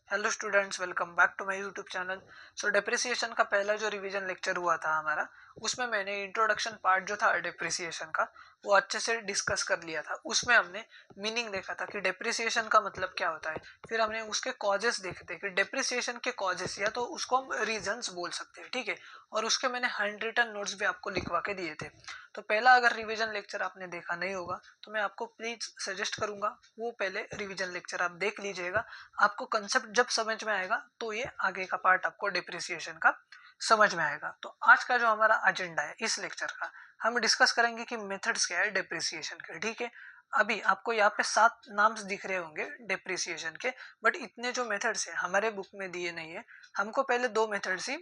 Hello students, welcome back to my YouTube channel. So depreciation का पहला जो revision lecture हुआ था हमारा, उसमें मैंने इंट्रोडक्शन पार्ट जो था डेप्रिसिएशन का वो अच्छे से डिस्कस कर लिया था। उसमें हमने मीनिंग देखा था कि डेप्रिसिएशन का मतलब क्या होता है। फिर हमने उसके कॉजेस देखे थे कि डेप्रिसिएशन के कॉजेस या तो उसको हम रीजंस बोल सकते हैं, ठीक है। और उसके मैंने हैंड रिटन नोट्स भी आपको लिखवा के दिए थे। तो पहला अगर रिवीजन लेक्चर आपने देखा नहीं होगा तो मैं आपको प्लीज सजेस्ट करूंगा वो पहले रिवीजन लेक्चर आप देख लीजिएगा। आपको कंसेप्ट जब समझ में आएगा तो ये आगे का पार्ट आपको डिप्रिसिएशन का समझ में आएगा। तो आज का जो हमारा एजेंडा है इस लेक्चर का, हम डिस्कस करेंगे कि मेथड्स क्या है डिप्रिसिएशन के, ठीक है। अभी आपको यहाँ पे 7 नाम्स दिख रहे होंगे डिप्रिसिएशन के, बट इतने जो मेथड्स है हमारे बुक में दिए नहीं है। हमको पहले 2 मेथड्स ही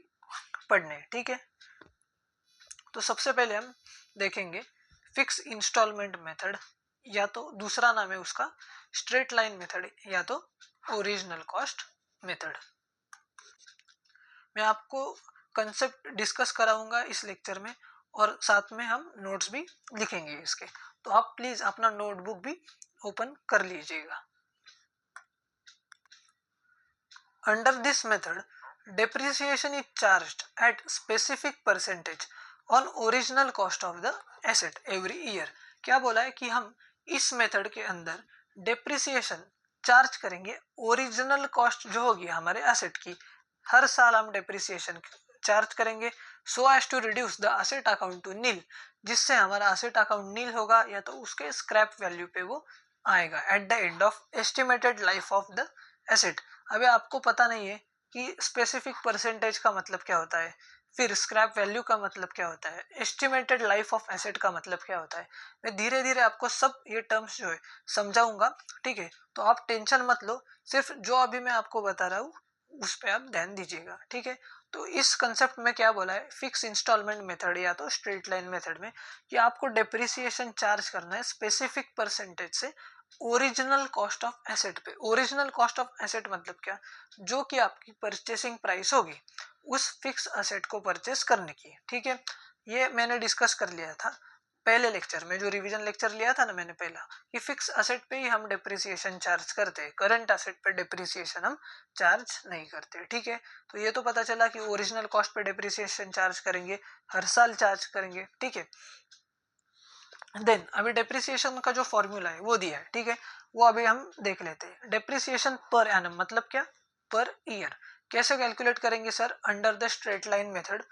पढ़ने हैं, ठीक है। तो सबसे पहले हम देखेंगे फिक्स इंस्टॉलमेंट मेथड, या तो दूसरा नाम है उसका स्ट्रेट लाइन मेथड, या तो ओरिजिनल कॉस्ट मेथड। मैं आपको कंसेप्ट डिस्कस कराऊंगा इस लेक्चर में और साथ में हम नोट्स भी लिखेंगे इसके। तो आप प्लीज अपना नोटबुक भी ओपन कर लीजिएगा। Under this method depreciation is charged at specific percentage on original cost of the asset every year। क्या बोला है कि हम इस मेथड के अंदर डेप्रिसिएशन चार्ज करेंगे ओरिजिनल कॉस्ट जो होगी हमारे एसेट की। हर साल हम डेप्रिसिएशन चार्ज करेंगे so as to reduce the asset account to nil, जिससे हमारा एसेट अकाउंट नील होगा या तो उसके स्क्रैप वैल्यू पे वो आएगा eight the end of estimated life of the asset. अभी आपको पता नहीं है कि स्पेसिफिक परसेंटेज का मतलब क्या होता है, फिर स्क्रैप वैल्यू का मतलब क्या होता है, एस्टिमेटेड लाइफ ऑफ एसेट का मतलब क्या होता है। मैं धीरे धीरे आपको सब ये टर्म्स जो है समझाऊंगा, ठीक है। तो आप टेंशन मत लो, सिर्फ जो अभी मैं आपको बता रहा हूँ उस पर आप ध्यान दीजिएगा, ठीक है। तो इस कंसेप्ट में क्या बोला है, फिक्स इंस्टॉलमेंट मेथड या तो स्ट्रेट लाइन मेथड में कि आपको डेप्रिसिएशन चार्ज करना है स्पेसिफिक परसेंटेज से ओरिजिनल कॉस्ट ऑफ एसेट पे। ओरिजिनल कॉस्ट ऑफ एसेट मतलब क्या, जो कि आपकी परचेसिंग प्राइस होगी उस फिक्स एसेट को परचेस करने की, ठीक है। ये मैंने डिस्कस कर लिया था पहले लेक्चर में, जो रिवीजन लेक्चर लिया था ना मैंने पहला, कि फिक्स एसेट पे ही हम डेप्रिसिएशन चार्ज करते हैं, करंट एसेट पे डेप्रिसिएशन हम चार्ज नहीं करते, ठीक है। तो ये तो पता चला कि ओरिजिनल कॉस्ट पे डेप्रिसिएशन चार्ज करेंगे, हर साल चार्ज करेंगे, ठीक है। देन अभी डेप्रिसिएशन का जो फॉर्मूला है वो दिया है, ठीक है। वो अभी हम देख लेते हैं। डेप्रिसिएशन पर एनम मतलब क्या, पर ईयर। कैसे कैलकुलेट करेंगे sir, under the straight line method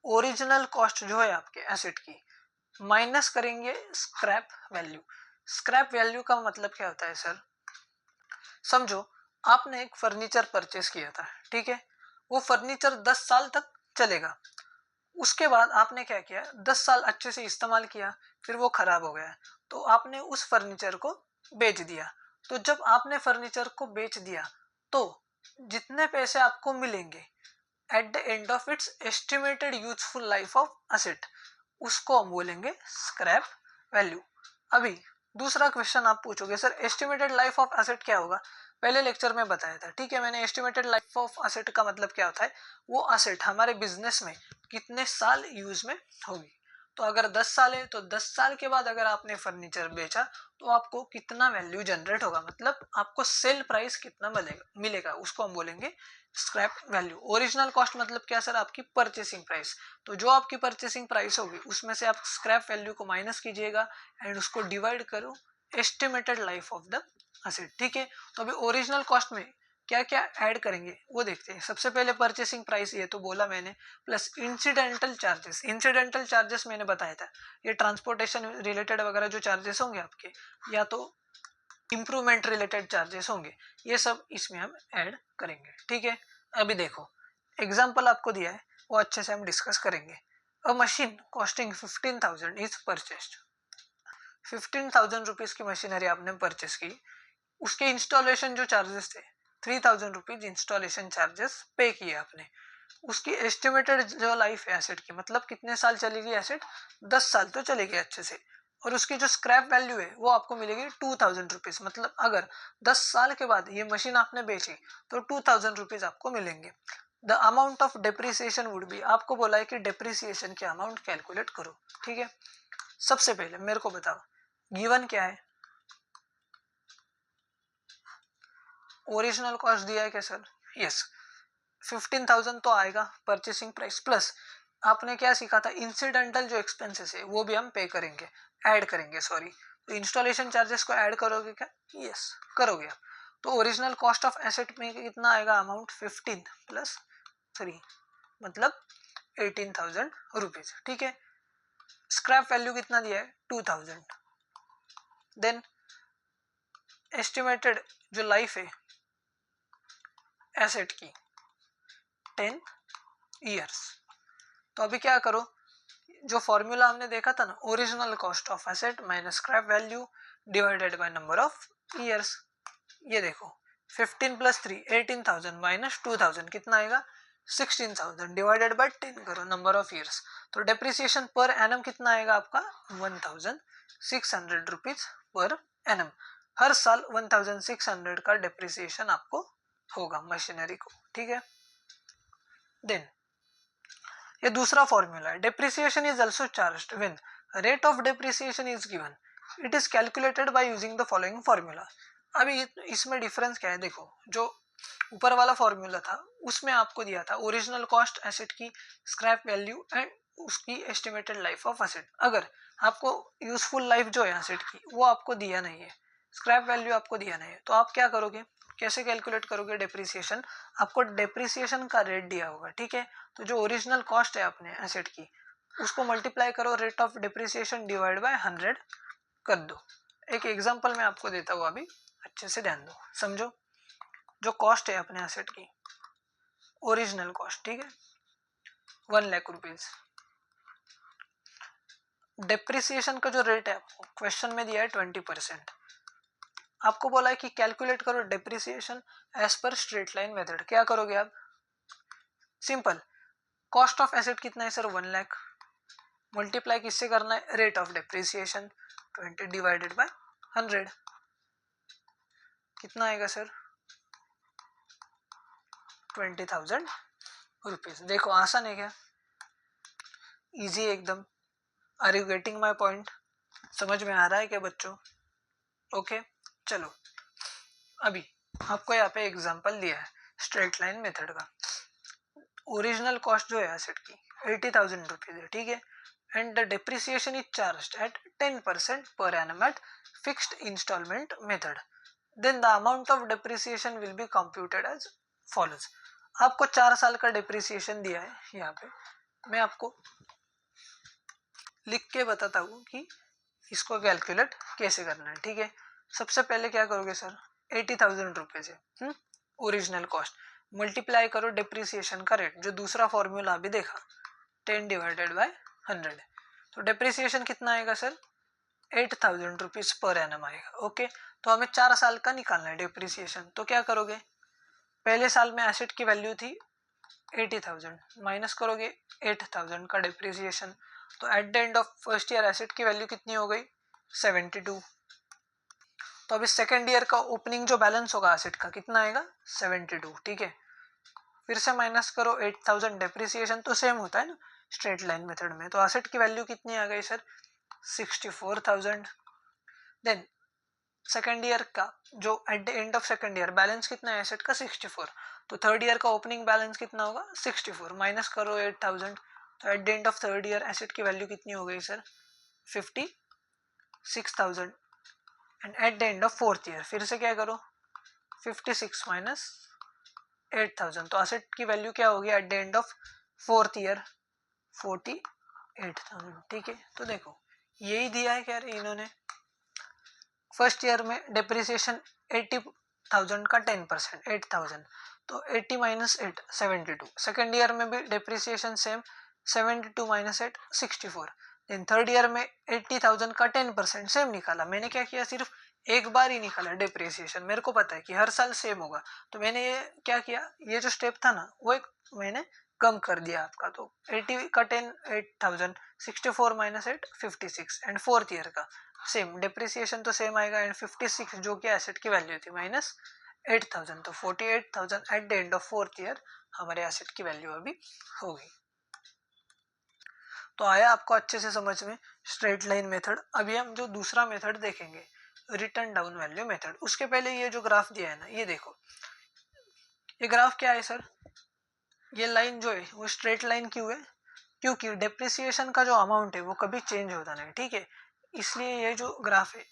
original cost जो है आपके एसेट की माइनस करेंगे स्क्रैप वैल्यू। स्क्रैप वैल्यू का मतलब क्या होता है सर, समझो आपने एक फर्नीचर परचेस किया था, ठीक है। वो फर्नीचर 10 साल तक चलेगा। उसके बाद आपने क्या किया, 10 साल अच्छे से इस्तेमाल किया, फिर वो खराब हो गया तो आपने उस फर्नीचर को बेच दिया। तो जब आपने फर्नीचर को बेच दिया तो जितने पैसे आपको मिलेंगे eight the end of its estimated useful life of asset, उसको हम बोलेंगे स्क्रैप वैल्यू। अभी दूसरा क्वेश्चन आप पूछोगे sir estimated life of asset क्या होगा, पहले लेक्चर में बताया था, ठीक है। मैंने एस्टिमेटेड लाइफ ऑफ एसेट का मतलब क्या होता है, वो एसेट हमारे बिजनेस में कितने साल यूज में होगी। तो अगर 10 साल है तो 10 साल के बाद अगर आपने फर्नीचर बेचा तो आपको कितना वैल्यू जनरेट होगा, मतलब आपको सेल प्राइस कितना मिलेगा उसको हम बोलेंगे स्क्रैप वैल्यू। ओरिजिनल कॉस्ट मतलब क्या सर, आपकी परचेसिंग प्राइस। तो जो आपकी परचेसिंग प्राइस होगी उसमें से आप स्क्रैप वैल्यू को माइनस कीजिएगा एंड उसको डिवाइड करो estimated life of the asset, ठीक है। तो अभी ओरिजिनल कॉस्ट में क्या क्या ऐड करेंगे वो देखते हैं। सबसे पहले परचेसिंग प्राइस, ये तो बोला मैंने, plus incidental charges. Incidental charges मैंने बताया था, ये ट्रांसपोर्टेशन रिलेटेड वगैरह जो चार्जेस होंगे आपके, या तो इंप्रूवमेंट रिलेटेड चार्जेस होंगे, ये सब इसमें हम ऐड करेंगे, ठीक है। अभी देखो एग्जांपल आपको दिया है वो अच्छे से हम डिस्कस करेंगे। अ machine costing 15,000 is purchased. 15,000 rupees की मशीनरी आपने परचेस की, उसके इंस्टॉलेशन जो चार्जेस थे 3,000 रुपीज इंस्टॉलेशन चार्जेस पे किए आपने। उसकी एस्टिमेटेड जो लाइफ है एसेट की, मतलब कितने साल चलेगी एसेट, 10 साल तो चलेगी अच्छे से। और उसकी जो स्क्रैप वैल्यू है वो आपको मिलेगी 2,000 रुपीज, मतलब अगर 10 साल के बाद ये मशीन आपने बेची तो 2,000 रुपीज आपको मिलेंगे। The amount of depreciation would be, आपको बोला है कि डेप्रिसिएशन के अमाउंट कैलकुलेट करो, ठीक है। सबसे पहले मेरे को बताओ गिवन क्या है, ओरिजिनल कॉस्ट दिया है क्या सर? यस, 15,000 तो आएगा परचेसिंग प्राइस, प्लस आपने क्या सीखा था, इंसिडेंटल जो एक्सपेंसेस है वो भी हम पे करेंगे, ऐड करेंगे, सॉरी। तो इंस्टॉलेशन चार्जेस को ऐड करोगे क्या? यस, करोगे आप। तो ओरिजिनल कॉस्ट ऑफ एसेट में कितना आएगा अमाउंट? 15 प्लस 3 मतलब 18,000 रुपीज, ठीक है। स्क्रैप वैल्यू कितना दिया है? 2,000। देन एस्टिमेटेड जो लाइफ है एसेट की 10 ईयर्स। तो अभी क्या करो, जो फॉर्मूला हमने देखा था ना, original cost of asset minus scrap value divided by number of years. ये देखो 15 प्लस 3 18,000 माइनस 2,000 कितना आएगा? 16,000 डिवाइडेड बाय 10 करो नंबर ऑफ ईयर्स। तो डेप्रिसिएशन पर एनम कितना आएगा आपका? 1,600 रुपीज पर एनम। हर साल 1,600 का डेप्रिसिएशन आपको होगा मशीनरी को, ठीक है। देन ये दूसरा फॉर्मूला है, depreciation is also charged when rate of depreciation is given, it is calculated by using the following formula. अभी इसमें डिफरेंस क्या है देखो, जो ऊपर वाला फॉर्मूला था उसमें आपको दिया था ओरिजिनल कॉस्ट एसेट की, स्क्रैप वैल्यू एंड उसकी एस्टिमेटेड लाइफ ऑफ एसेट। अगर आपको यूजफुल लाइफ जो है एसेट की वो आपको दिया नहीं है, स्क्रैप वैल्यू आपको दिया नहीं है, तो आप क्या करोगे, कैसे कैलकुलेट करोगे डेप्रिसिएशन? आपको डेप्रिसिएशन का रेट दिया होगा, ठीक है। तो जो ओरिजिनल कॉस्ट है अपने एसेट की उसको मल्टीप्लाई करो rate of depreciation divide by 100 कर दो। एक एग्जांपल मैं आपको देता हूँ, अभी अच्छे से ध्यान दो, समझो। जो कॉस्ट है अपने एसेट की, ओरिजिनल कॉस्ट, ठीक है, 1 लाख रुपीज। डेप्रिसिएशन का जो रेट है आपको क्वेश्चन में दिया है 20%। आपको बोला है कि कैलकुलेट करो depreciation as per straight line method. क्या करोगे आप? सिंपल, कॉस्ट ऑफ एसेट कितना है सर? 1 लाख, मल्टीप्लाई किससे करना है? Rate of depreciation 20 divided by 100, कितना आएगा सर? 20,000 रुपीज। देखो आसान है क्या? इजी एकदम। Are you getting my point? समझ में आ रहा है क्या बच्चों? ओके चलो, अभी आपको यहाँ पे एग्जांपल दिया है स्ट्रेट लाइन मेथड का। ओरिजिनल कॉस्ट जो है एसेट की 80,000 रुपीज है, ठीक है, and the depreciation is charged at 10% per annum at fixed instalment method, then the amount of depreciation will be computed as follows. आपको 4 साल का डेप्रिसिएशन दिया है, यहाँ पे मैं आपको लिख के बताता हूँ कि इसको कैलकुलेट कैसे करना है, ठीक है। सबसे पहले क्या करोगे सर, 80,000 रुपीज है ओरिजिनल कॉस्ट, मल्टीप्लाई करो डेप्रिसिएशन का रेट, जो दूसरा फॉर्मूला अभी देखा 10 डिवाइडेड बाय 100। तो डेप्रिसिएशन कितना आएगा सर? 8,000 रुपीज पर एनम आएगा, ओके। तो हमें 4 साल का निकालना है डेप्रिसिएशन। तो क्या करोगे, पहले साल में एसेट की वैल्यू थी 80,000, माइनस करोगे 8,000 का डेप्रिसिएशन, तो eight the end of first year asset की वैल्यू कितनी हो गई? 72। तो अभी सेकेंड ईयर का ओपनिंग जो बैलेंस होगा एसेट का कितना आएगा? 72, ठीक है। फिर से माइनस करो 8,000, डेप्रिसिएशन तो सेम होता है ना स्ट्रेट लाइन मेथड में, तो एसेट की वैल्यू कितनी आ गई सर? 64,000। देन सेकेंड ईयर का जो eight the end of second year balance कितना है एसेट का? 64। तो थर्ड ईयर का ओपनिंग बैलेंस कितना होगा? 64, माइनस करो 8,000, तो eight the end of third year asset की वैल्यू कितनी हो गई sir? 56,000। And eight the end of fourth year फिर से क्या करो, 56 माइनस 8,000, तो एसेट की वैल्यू क्या होगी eight the end of fourth year? 48,000, ठीक है। तो देखो यही दिया है क्या इन्होंने, फर्स्ट ईयर में डेप्रिसिएशन 80,000 का 10% 8,000, तो 80 माइनस 8 72। सेकेंड ईयर में भी depreciation same 72 minus 8 64। Then third year में 80,000 का 10% सेम निकाला। मैंने क्या किया, सिर्फ एक बार ही निकाला डेप्रिसिएशन, मेरे को पता है कि हर साल सेम होगा, तो मैंने ये क्या किया, ये जो स्टेप था ना वो एक मैंने कम कर दिया आपका। तो 80 का 10 8,000, 64 माइनस 8 56, एंड फोर्थ ईयर का सेम डेप्रिसिएशन तो सेम आएगा, एंड 56 जो कि एसेट की वैल्यू थी माइनस 8,000, तो 48,000 eight the end of fourth year हमारे एसेट की वैल्यू अभी होगी। तो आया आपको अच्छे से समझ में स्ट्रेट लाइन मेथड। अभी हम जो दूसरा मेथड देखेंगे रिटर्न डाउन वैल्यू मेथड। उसके पहले ये जो ग्राफ दिया है ना, ये देखो, ये ग्राफ क्या है सर, ये लाइन जो है वो स्ट्रेट लाइन क्यों है, क्योंकि डेप्रिसिएशन का जो अमाउंट है वो कभी चेंज होता नहीं, ठीक है, इसलिए ये जो ग्राफ है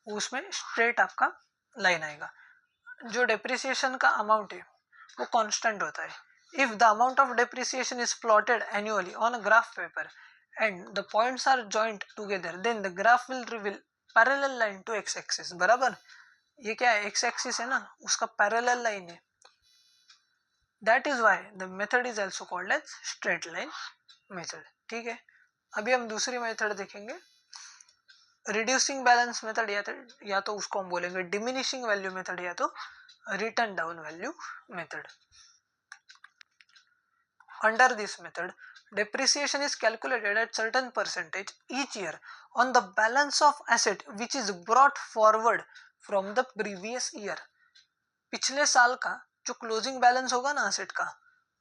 उसमें स्ट्रेट आपका लाइन आएगा। जो डेप्रिसिएशन का अमाउंट है वो कांस्टेंट होता है। If the amount of depreciation is plotted annually on a graph paper and the points are joint together then the graph will reveal parallel line to X axis. बराबर, ये क्या है, X axis है ना, उसका parallel line है। That is why the method is also called as straight line method, ठीक है। अभी हम दूसरी मेथड देखेंगे, रिड्यूसिंग बैलेंस मेथड, या तो उसको हम बोलेंगे डिमिनिशिंग वैल्यू मेथड, या तो return down value method. Under this method, depreciation is calculated at certain percentage each year on the balance of asset which is brought forward from the previous year। पिछले साल का जो closing balance होगा ना asset का,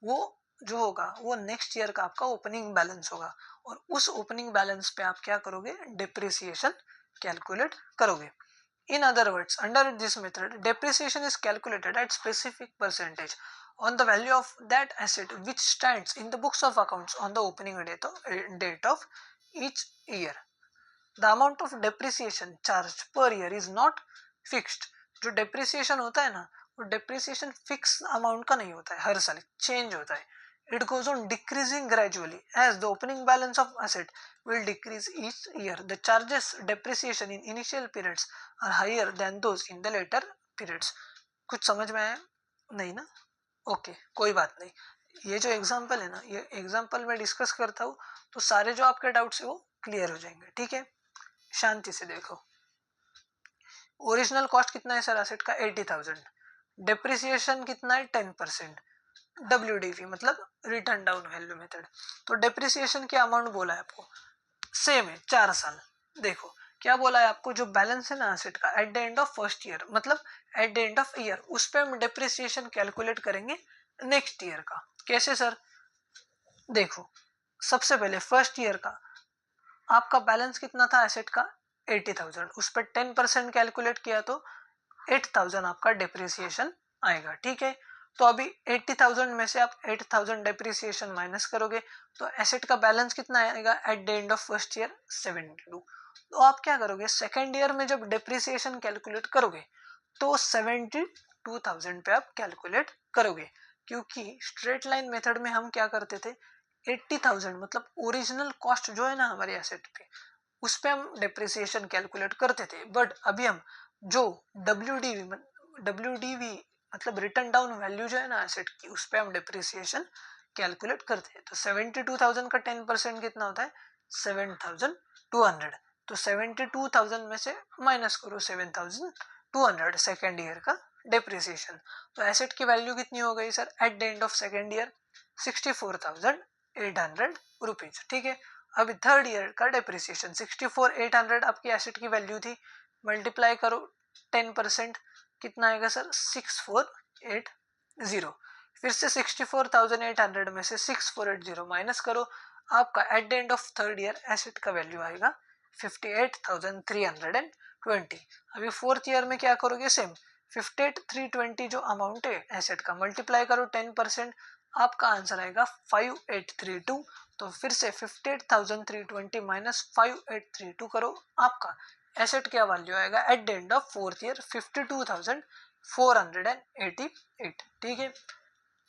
वो जो होगा वो नेक्स्ट ईयर का आपका ओपनिंग बैलेंस होगा, और उस ओपनिंग बैलेंस पे आप क्या करोगे, डिप्रिसिएशन कैलकुलेट करोगे। In other words, under this method, depreciation is calculated at specific percentage on the value of that asset which stands in the books of accounts on the opening date of each year. The amount of depreciation charged per year is not fixed। जो depreciation होता है ना, वो depreciation fix amount का नहीं होता है, हर साल change होता है। It goes on decreasing gradually as the opening balance of asset will decrease each year. The charges depreciation in initial periods are higher than those in the later periods। कुछ समझ में आया नहीं ना? ओके, कोई बात नहीं। ये जो एग्जाम्पल है ना, ये एग्जाम्पल में डिस्कस करता हूँ तो सारे जो आपके डाउट्स है वो क्लियर हो जाएंगे, ठीक है। शांति से देखो, ओरिजिनल कॉस्ट कितना है सर एसेट का, 80,000। डेप्रिसिएशन कितना है, 10%। WDV मतलब रिटर्न डाउन वैल्यू मेथड। तो डेप्रिसिएशन की अमाउंट बोला है आपको, सेम है 4 साल। देखो क्या बोला है आपको, जो बैलेंस है ना एसेट का at the end of first year, मतलब at the end of year, उस पर हम डेप्रिसिएशन कैलकुलेट करेंगे नेक्स्ट ईयर का। कैसे सर, देखो सबसे पहले फर्स्ट ईयर का आपका बैलेंस कितना था एसेट का, 80,000, उस पर 10% कैलकुलेट किया तो 8,000 आपका डेप्रिसिएशन आएगा, ठीक है। तो अभी 80,000 में से आप 8,000 डेप्रिसिएशन माइनस करोगे तो एसेट का बैलेंस कितना आएगा eight the end of first year, 72। तो आप क्या करोगे, सेकेंड ईयर में जब डेप्रिसिएशन कैलकुलेट करोगे तो 72,000 पे आप कैलकुलेट करोगे, क्योंकि स्ट्रेट लाइन मेथड में हम क्या करते थे, 80,000 मतलब ओरिजिनल कॉस्ट जो है ना हमारे एसेट पे, उस पे हम डेप्रिसिएशन कैलकुलेट करते थे। बट अभी हम जो डब्ल्यू डी वी मतलब रिटर्न डाउन वैल्यू जो है ना एसेट की, उस पे हम डेप्रिसिएशन कैलकुलेट करते हैं। तो 72,000 का 10% कितना होता है, 7,200। तो 72,000 में से माइनस करो 7,200 सेकेंड ईयर का डेप्रिसिएशन, तो एसेट की वैल्यू कितनी हो गई sir eight the end of second year, 64,800 rupees, ठीक है। अभी थर्ड ईयर का डेप्रिसिएशन 64,800 आपकी एसेट की वैल्यू थी, मल्टीप्लाई करो 10%, कितना आएगा सर 6,480। फिर से 64,800 में से 6,480 माइनस करो, आपका eight the end of third year asset का वैल्यू आएगा 58,320। अभी फोर्थ ईयर में क्या करोगे, सेम 58,320 जो अमाउंट है एसेट का, मल्टीप्लाई करो 10%, आपका आंसर आएगा 5832। तो फिर से 58,320 माइनस 5832 करो, आपका एसेट क्या वैल्यू आएगा eight the end of fourth year, 52,488, ठीक है।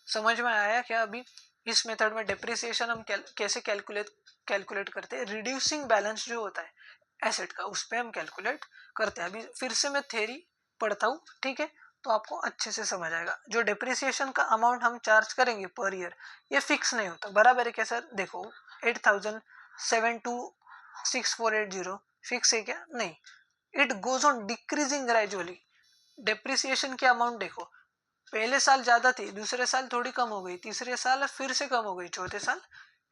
समझ में आया क्या? अभी इस मेथड में डेप्रिसिएशन हम कैसे कैलकुलेट करते हैं, रिड्यूसिंग बैलेंस जो होता है एसेट का उस पर हम कैलकुलेट करते हैं। अभी फिर से मैं थ्योरी पढ़ता हूँ, ठीक है, तो आपको अच्छे से समझ आएगा। जो डेप्रिसिएशन का अमाउंट हम चार्ज करेंगे पर ईयर, ये फिक्स नहीं होता, बराबर है क्या सर? देखो 8,000,726,480 फिक्स है क्या? नहीं, it goes on decreasing gradually. Depreciation की अमाउंट देखो, पहले साल ज्यादा थी, दूसरे साल थोड़ी कम हो गई, तीसरे साल फिर से कम हो गई, चौथे साल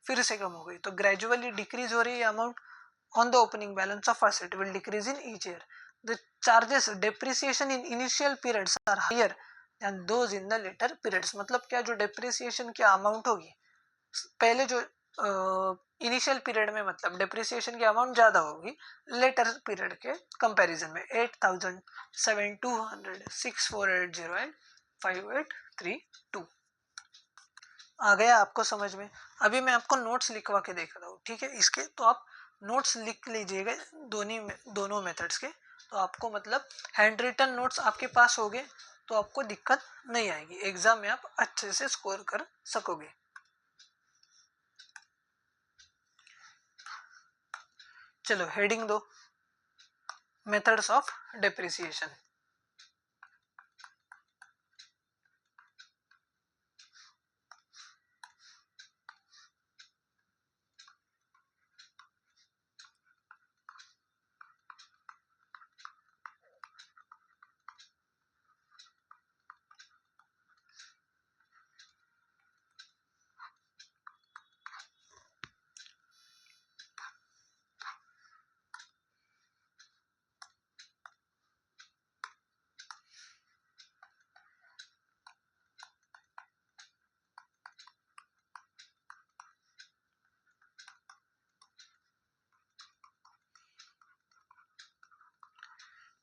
फिर से कम हो गई, तो ग्रेजुअली डिक्रीज हो रही है amount on the opening balance of asset will decrease in each year. The charges depreciation in initial periods are higher than those in the later periods। मतलब क्या, जो depreciation की अमाउंट होगी पहले जो इनिशियल पीरियड में मतलब डिप्रिसिएशन की अमाउंट ज़्यादा होगी लेटर पीरियड के कंपैरिजन में। 8000, 7200, 6480 5832। आ गया आपको समझ में? अभी मैं आपको नोट्स लिखवा के देख रहा हूँ, ठीक है? इसके तो आप नोट्स लिख लीजिएगा दोनों मेथड्स के, तो आपको मतलब हैंड रिटन नोट्स आपके पास होंगे तो आपको दिक्कत नहीं आएगी, एग्जाम में आप अच्छे से स्कोर कर सकोगे। चलो हेडिंग दो, मेथड्स ऑफ डेप्रिसिएशन।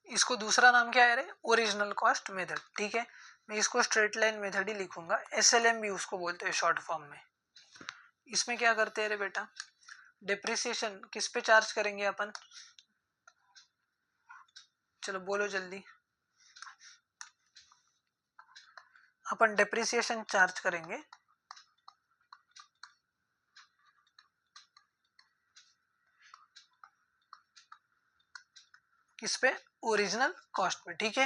इसको दूसरा नाम क्या है रे? ओरिजिनल कॉस्ट मेथड, ठीक है? मैं इसको स्ट्रेट लाइन मेथड ही लिखूंगा, एसएलएम भी उसको बोलते हैं शॉर्ट फॉर्म में। इसमें क्या करते हैं रे बेटा? डिप्रिसिएशन किस पे चार्ज करेंगे अपन? चलो बोलो जल्दी। अपन डिप्रिसिएशन चार्ज करेंगे किस पे? ओरिजिनल कॉस्ट पे, ठीक है?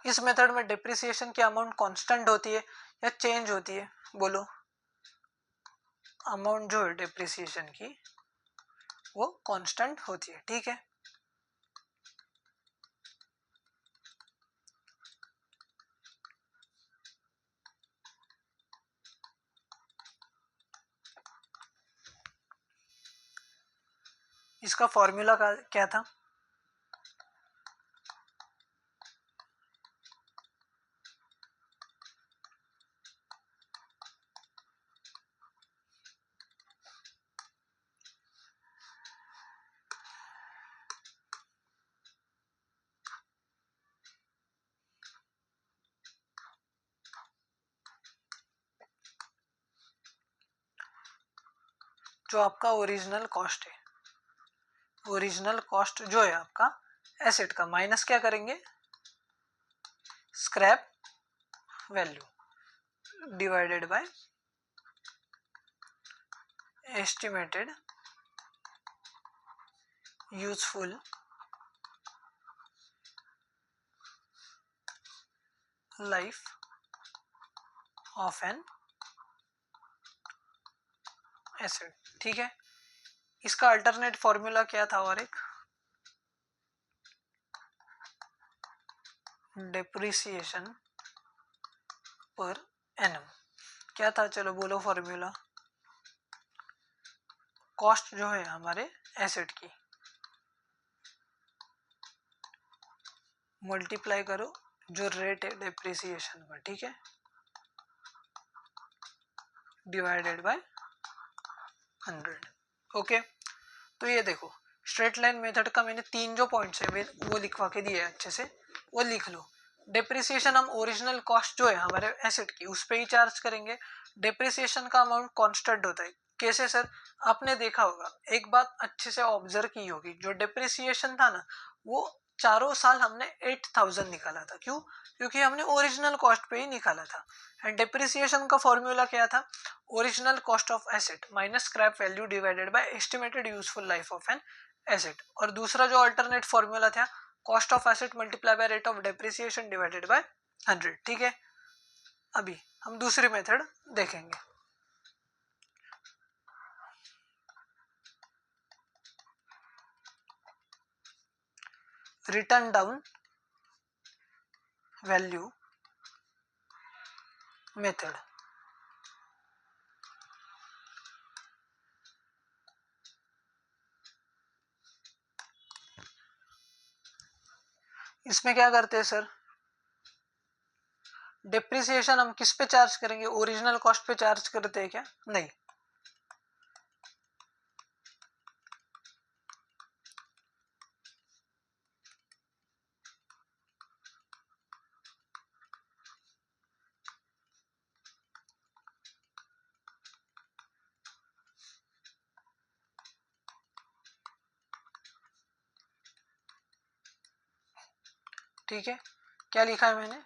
इस मेथड में डिप्रिसिएशन की अमाउंट कांस्टेंट होती है या चेंज होती है? बोलो। अमाउंट जो है डिप्रिसिएशन की वो कांस्टेंट होती है, ठीक है? इसका फॉर्मूला क्या था? जो आपका ओरिजिनल कॉस्ट है, ओरिजिनल कॉस्ट जो है आपका एसेट का, माइनस क्या करेंगे? Scrap value divided by estimated useful life of an asset, ठीक है? इसका अल्टरनेट फॉर्मूला क्या था? और एक डेप्रिसिएशन पर एनम क्या था? चलो बोलो फॉर्मूला। कॉस्ट जो है हमारे एसेट की मल्टीप्लाई करो जो रेट है डेप्रिसिएशन का, ठीक है? Divided by 100, okay? तो ये देखो, स्ट्रेट लाइन मेथड का मैंने 3 जो पॉइंट्स है वो लिखवा के दिए अच्छे से, वो लिख लो। डेप्रिसिएशन हम ओरिजिनल कॉस्ट जो है हमारे एसेट की उस पे ही चार्ज करेंगे। डेप्रिसिएशन का अमाउंट कांस्टेंट होता है। कैसे सर? आपने देखा होगा, एक बात अच्छे से ऑब्जर्व की होगी, जो डेप्रिसिएशन था ना वो चारों साल हमने 8000 निकाला था। क्यों? क्योंकि हमने ओरिजिनल कॉस्ट पे ही निकाला था। एंड डेप्रिसिएशन का फॉर्मूला क्या था? Original cost of asset minus scrap value divided by estimated useful life of an asset. और दूसरा जो अल्टरनेट फॉर्मूला था, cost of asset multiply by rate of depreciation divided by 100, ठीक है? अभी हम दूसरी मेथड देखेंगे। Return down value method. इसमें क्या करते हैं सर, डिप्रिसिएशन हम किस पे चार्ज करेंगे, ओरिजिनल कॉस्ट पे चार्ज करते हैं क्या, नहीं। ठीक है, क्या लिखा है मैंने,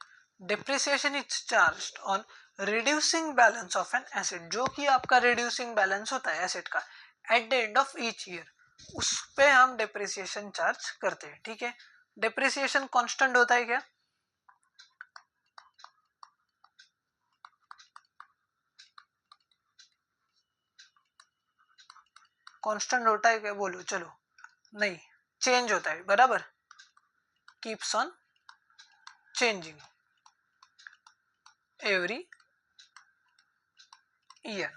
depreciation is charged on reducing balance of an asset, जो कि आपका रिड्यूसिंग बैलेंस होता है एसेट का at the end of each year, उस पे हम डिप्रिसिएशन चार्ज करते हैं। ठीक है, डिप्रिसिएशन कांस्टेंट होता है क्या, कांस्टेंट होता है क्या, बोलो चलो, नहीं, चेंज होता है, बराबर, keeps on changing every year.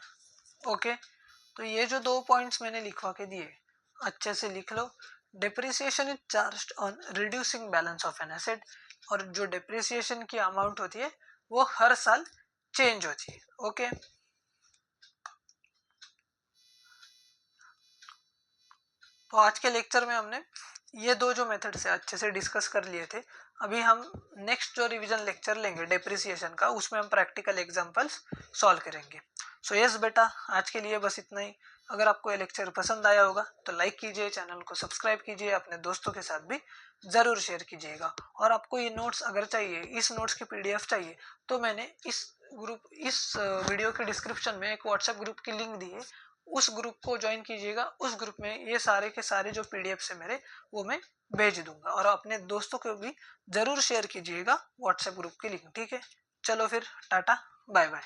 Okay, तो ये जो 2 पॉइंट्स मैंने लिखवा के दिए अच्छे से लिख लो। Depreciation is charged on reducing balance of an asset, और जो डिप्रिसिएशन की अमाउंट होती है वो हर साल चेंज होती है। ओके, तो आज के लेक्चर में हमने ये दो जो मेथड से अच्छे से डिस्कस कर लिए थे। अभी हम नेक्स्ट जो रिवीजन लेक्चर लेंगे डिप्रिसिएशन का, उसमें हम प्रैक्टिकल एग्जांपल्स सॉल्व करेंगे। सो यस बेटा, आज के लिए बस इतना ही। अगर आपको ये लेक्चर पसंद आया होगा तो लाइक कीजिए, चैनल को सब्सक्राइब कीजिए, अपने दोस्तों के साथ भी ज़रूर शेयर कीजिएगा। और आपको ये नोट्स अगर चाहिए, इस नोट्स की पीडीएफ चाहिए, तो मैंने इस वीडियो के डिस्क्रिप्शन में एक व्हाट्सएप ग्रुप की लिंक दी है, उस ग्रुप को ज्वाइन कीजिएगा। उस ग्रुप में ये सारे के सारे जो पीडीएफ है मेरे, वो मैं भेज दूंगा, और अपने दोस्तों को भी जरूर शेयर कीजिएगा व्हाट्सएप ग्रुप की लिंक। ठीक है, चलो फिर टाटा बाय बाय।